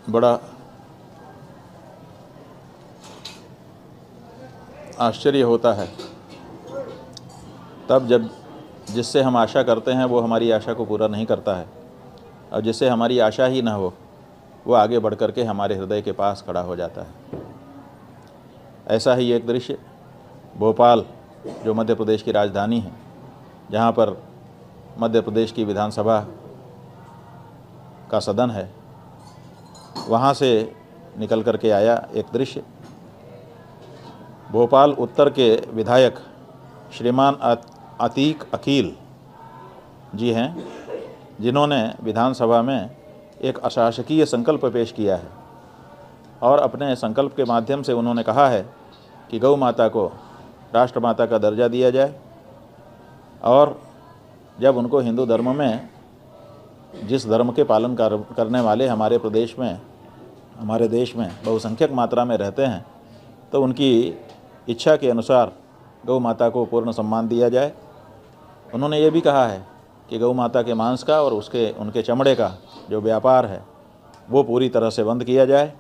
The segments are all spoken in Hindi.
बड़ा आश्चर्य होता है तब जब जिससे हम आशा करते हैं वो हमारी आशा को पूरा नहीं करता है, और जिससे हमारी आशा ही ना हो वो आगे बढ़ कर के हमारे हृदय के पास खड़ा हो जाता है। ऐसा ही एक दृश्य भोपाल, जो मध्य प्रदेश की राजधानी है, जहाँ पर मध्य प्रदेश की विधानसभा का सदन है, वहाँ से निकल कर के आया एक दृश्य। भोपाल उत्तर के विधायक श्रीमान अतीक अकील जी हैं, जिन्होंने विधानसभा में एक अशासकीय संकल्प पेश किया है और अपने संकल्प के माध्यम से उन्होंने कहा है कि गौ माता को राष्ट्रमाता का दर्जा दिया जाए, और जब उनको हिंदू धर्म में जिस धर्म के पालन करने वाले हमारे प्रदेश में, हमारे देश में बहुसंख्यक मात्रा में रहते हैं, तो उनकी इच्छा के अनुसार गौ माता को पूर्ण सम्मान दिया जाए। उन्होंने ये भी कहा है कि गौ माता के मांस का और उनके चमड़े का जो व्यापार है वो पूरी तरह से बंद किया जाए,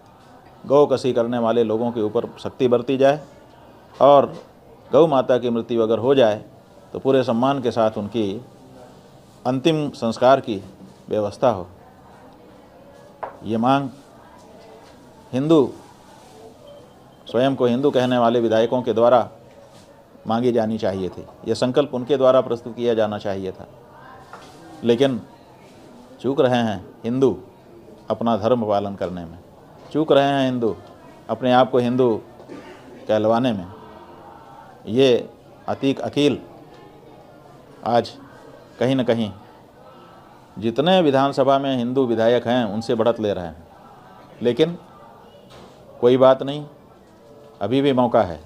गौ कसी करने वाले लोगों के ऊपर सख्ती बरती जाए, और गौ माता की मृत्यु अगर हो जाए तो पूरे सम्मान के साथ उनकी अंतिम संस्कार की व्यवस्था हो। ये मांग हिंदू, स्वयं को हिंदू कहने वाले विधायकों के द्वारा मांगी जानी चाहिए थी। ये संकल्प उनके द्वारा प्रस्तुत किया जाना चाहिए था, लेकिन चूक रहे हैं हिंदू अपना धर्म पालन करने में, चूक रहे हैं हिंदू अपने आप को हिंदू कहलवाने में। ये अतीक अकील आज कहीं न कहीं जितने विधानसभा में हिंदू विधायक हैं उनसे बढ़त ले रहे हैं, लेकिन कोई बात नहीं, अभी भी मौका है।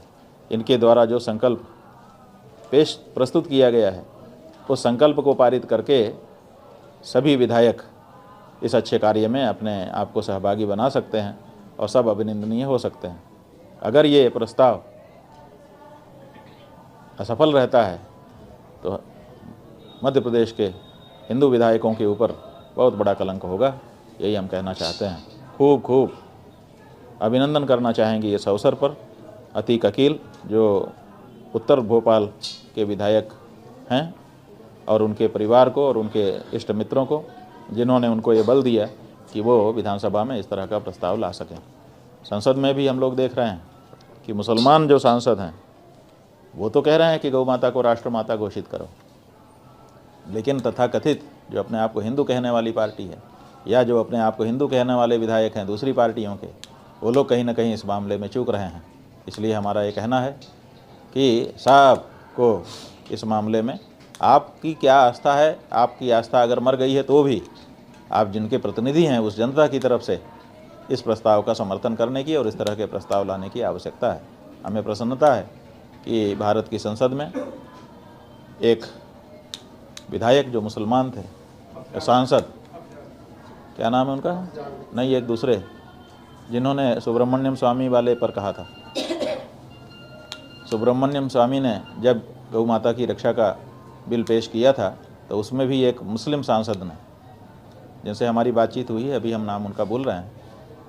इनके द्वारा जो संकल्प प्रस्तुत किया गया है उस संकल्प को पारित करके सभी विधायक इस अच्छे कार्य में अपने आप को सहभागी बना सकते हैं और सब अभिनंदनीय हो सकते हैं। अगर ये प्रस्ताव असफल रहता है तो मध्य प्रदेश के हिंदू विधायकों के ऊपर बहुत बड़ा कलंक होगा, यही हम कहना चाहते हैं। खूब खूब अभिनंदन करना चाहेंगे इस अवसर पर अतीक अकील, जो उत्तर भोपाल के विधायक हैं, और उनके परिवार को और उनके इष्ट मित्रों को, जिन्होंने उनको ये बल दिया कि वो विधानसभा में इस तरह का प्रस्ताव ला सकें। संसद में भी हम लोग देख रहे हैं कि मुसलमान जो सांसद हैं वो तो कह रहे हैं कि गौ माता को राष्ट्रमाता घोषित करो, लेकिन तथाकथित जो अपने आप को हिंदू कहने वाली पार्टी है या जो अपने आप को हिंदू कहने वाले विधायक हैं दूसरी पार्टियों के, वो लोग कहीं ना कहीं इस मामले में चूक रहे हैं। इसलिए हमारा ये कहना है कि साहब को इस मामले में आपकी क्या आस्था है, आपकी आस्था अगर मर गई है तो भी आप जिनके प्रतिनिधि हैं उस जनता की तरफ से इस प्रस्ताव का समर्थन करने की और इस तरह के प्रस्ताव लाने की आवश्यकता है। हमें प्रसन्नता है कि भारत की संसद में एक विधायक जो मुसलमान थे, सांसद, क्या नाम है उनका, नहीं एक दूसरे, जिन्होंने सुब्रमण्यम स्वामी वाले पर कहा था। सुब्रमण्यम स्वामी ने जब गौ माता की रक्षा का बिल पेश किया था तो उसमें भी एक मुस्लिम सांसद ने, जिनसे हमारी बातचीत हुई है, अभी हम नाम उनका भूल रहे हैं,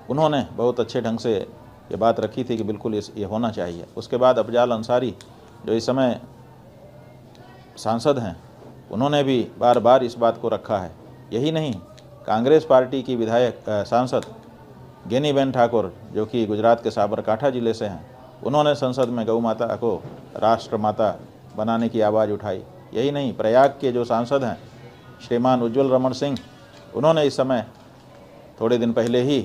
उन्होंने बहुत अच्छे ढंग से ये बात रखी थी कि बिल्कुल ये होना चाहिए। उसके बाद अफजाल अंसारी जो इस समय सांसद हैं, उन्होंने भी बार बार इस बात को रखा है। यही नहीं, कांग्रेस पार्टी की विधायक सांसद गेनीबेन ठाकुर, जो कि गुजरात के साबरकांठा ज़िले से हैं, उन्होंने संसद में गौ माता को राष्ट्रमाता बनाने की आवाज़ उठाई। यही नहीं, प्रयाग के जो सांसद हैं श्रीमान उज्ज्वल रमन सिंह, उन्होंने इस समय थोड़े दिन पहले ही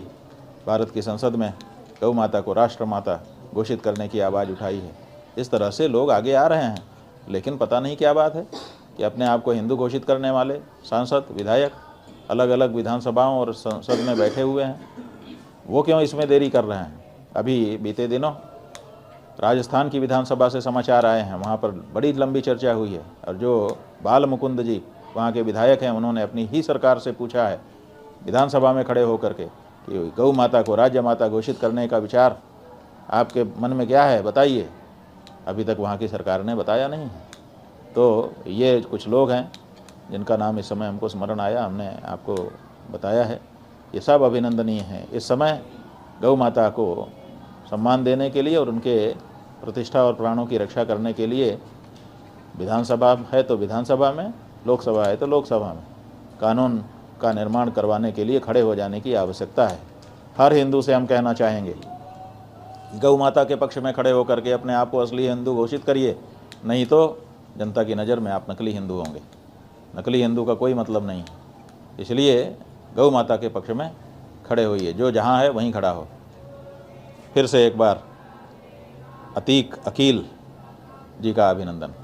भारत की संसद में गौ माता को राष्ट्रमाता घोषित करने की आवाज़ उठाई है। इस तरह से लोग आगे आ रहे हैं, लेकिन पता नहीं क्या बात है कि अपने आप को हिंदू घोषित करने वाले सांसद, विधायक अलग अलग विधानसभाओं और संसद में बैठे हुए हैं, वो क्यों इसमें देरी कर रहे हैं। अभी बीते दिनों राजस्थान की विधानसभा से समाचार आए हैं, वहाँ पर बड़ी लंबी चर्चा हुई है, और जो बाल मुकुंद जी वहाँ के विधायक हैं, उन्होंने अपनी ही सरकार से पूछा है विधानसभा में खड़े होकर के कि गौ माता को राज्य माता घोषित करने का विचार आपके मन में क्या है, बताइए। अभी तक वहाँ की सरकार ने बताया नहीं है। तो ये कुछ लोग हैं जिनका नाम इस समय हमको स्मरण आया, हमने आपको बताया है। ये सब अभिनंदनीय है। इस समय गौ माता को सम्मान देने के लिए और उनके प्रतिष्ठा और प्राणों की रक्षा करने के लिए विधानसभा है तो विधानसभा में, लोकसभा है तो लोकसभा में कानून का निर्माण करवाने के लिए खड़े हो जाने की आवश्यकता है। हर हिंदू से हम कहना चाहेंगे, गौ माता के पक्ष में खड़े होकर के अपने आप को असली हिंदू घोषित करिए, नहीं तो जनता की नज़र में आप नकली हिंदू होंगे। नकली हिंदू का कोई मतलब नहीं, इसलिए गौ माता के पक्ष में खड़े होइए, जो जहाँ है वहीं खड़ा हो। फिर से एक बार अतीक अकील जी का अभिनंदन।